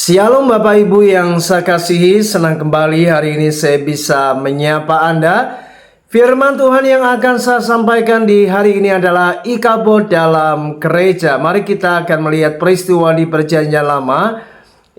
Shalom Bapak Ibu yang saya kasihi, senang kembali hari ini saya bisa menyapa Anda. Firman Tuhan yang akan saya sampaikan di hari ini adalah Ikabod dalam gereja. Mari kita akan melihat peristiwa di Perjanjian Lama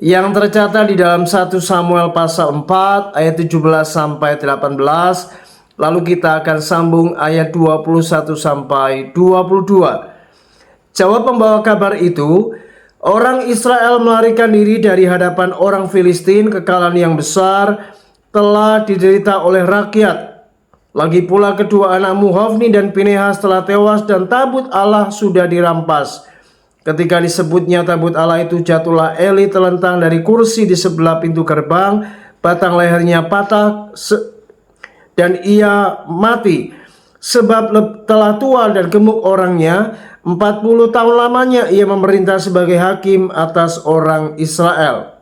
yang tercatat di dalam 1 Samuel pasal 4 ayat 17 sampai 18. Lalu kita akan sambung ayat 21 sampai 22. Jawab pembawa kabar itu, orang Israel melarikan diri dari hadapan orang Filistin. Kekalahan yang besar telah diderita oleh rakyat. Lagi pula kedua anakmu Hofni dan Pinehas telah tewas dan tabut Allah sudah dirampas. Ketika disebutnya tabut Allah itu, jatuhlah Eli telentang dari kursi di sebelah pintu gerbang. Batang lehernya patah dan ia mati. Sebab telah tua dan gemuk orangnya. 40 tahun lamanya ia memerintah sebagai hakim atas orang Israel.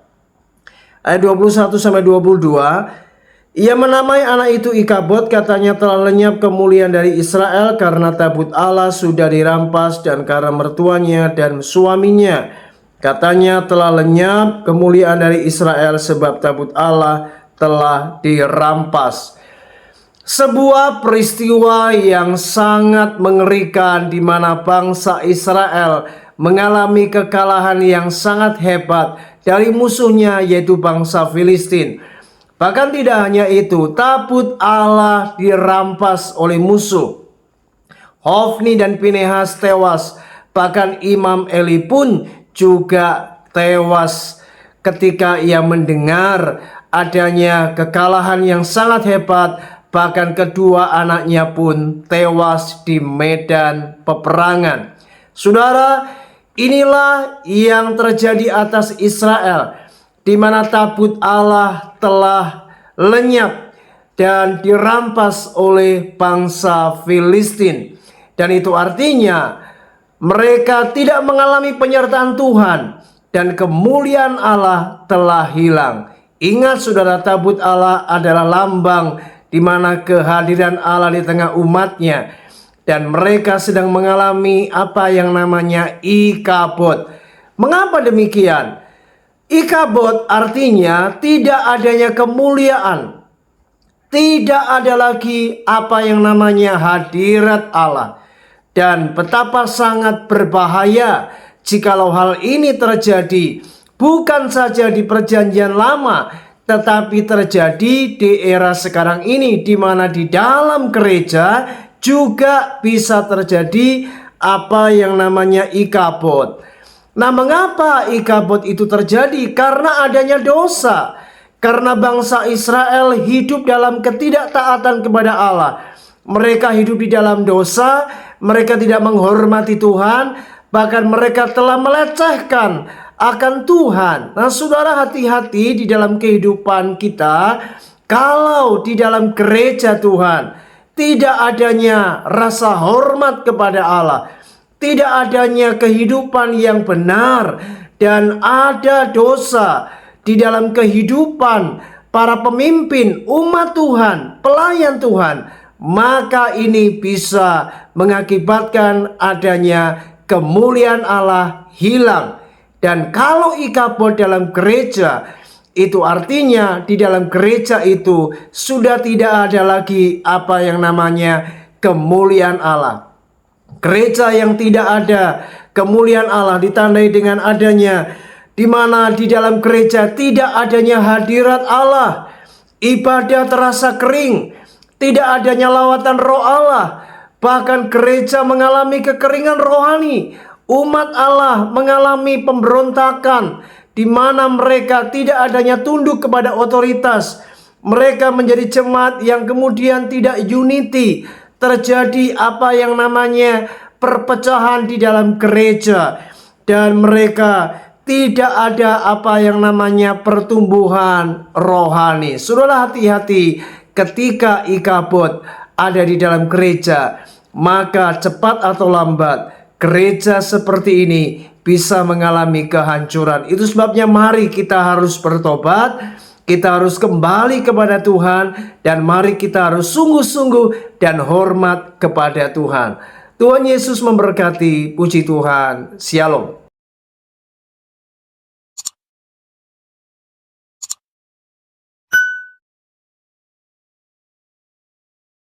Ayat 21 sampai 22. Ia menamai anak itu Ikabod, katanya telah lenyap kemuliaan dari Israel karena tabut Allah sudah dirampas dan karena mertuanya dan suaminya. Katanya telah lenyap kemuliaan dari Israel sebab tabut Allah telah dirampas. Sebuah peristiwa yang sangat mengerikan di mana bangsa Israel mengalami kekalahan yang sangat hebat dari musuhnya, yaitu bangsa Filistin. Bahkan tidak hanya itu, tabut Allah dirampas oleh musuh. Hofni dan Pinehas tewas, bahkan Imam Eli pun juga tewas ketika ia mendengar adanya kekalahan yang sangat hebat. Bahkan kedua anaknya pun tewas di medan peperangan. Saudara, inilah yang terjadi atas Israel, di mana tabut Allah telah lenyap dan dirampas oleh bangsa Filistin. Dan itu artinya mereka tidak mengalami penyertaan Tuhan dan kemuliaan Allah telah hilang. Ingat saudara, tabut Allah adalah lambang di mana kehadiran Allah di tengah umatnya, dan mereka sedang mengalami apa yang namanya Ikabod. Mengapa demikian? Ikabod artinya tidak adanya kemuliaan, tidak ada lagi apa yang namanya hadirat Allah. Dan betapa sangat berbahaya jikalau hal ini terjadi bukan saja di Perjanjian Lama, tetapi terjadi di era sekarang ini, di mana di dalam gereja juga bisa terjadi apa yang namanya Ikabod. Nah, mengapa Ikabod itu terjadi? Karena adanya dosa. Karena bangsa Israel hidup dalam ketidaktaatan kepada Allah. Mereka hidup di dalam dosa, mereka tidak menghormati Tuhan, bahkan mereka telah melecehkan akan Tuhan. Nah, saudara, hati-hati di dalam kehidupan kita. Kalau di dalam gereja Tuhan tidak adanya rasa hormat kepada Allah, tidak adanya kehidupan yang benar, dan ada dosa di dalam kehidupan para pemimpin umat Tuhan, pelayan Tuhan, maka ini bisa mengakibatkan adanya kemuliaan Allah hilang. Dan kalau Ikabod dalam gereja, itu artinya di dalam gereja itu sudah tidak ada lagi apa yang namanya kemuliaan Allah. Gereja yang tidak ada kemuliaan Allah ditandai dengan adanya, di mana di dalam gereja tidak adanya hadirat Allah. Ibadah terasa kering, tidak adanya lawatan roh Allah. Bahkan gereja mengalami kekeringan rohani. Umat Allah mengalami pemberontakan, di mana mereka tidak adanya tunduk kepada otoritas. Mereka menjadi jemaat yang kemudian tidak unity. Terjadi apa yang namanya perpecahan di dalam gereja, dan mereka tidak ada apa yang namanya pertumbuhan rohani. Saudara, hati-hati ketika Ikabod ada di dalam gereja, maka cepat atau lambat gereja seperti ini bisa mengalami kehancuran. Itu sebabnya mari kita harus bertobat, kita harus kembali kepada Tuhan, dan mari kita harus sungguh-sungguh dan hormat kepada Tuhan. Tuhan Yesus memberkati. Puji Tuhan. Shalom.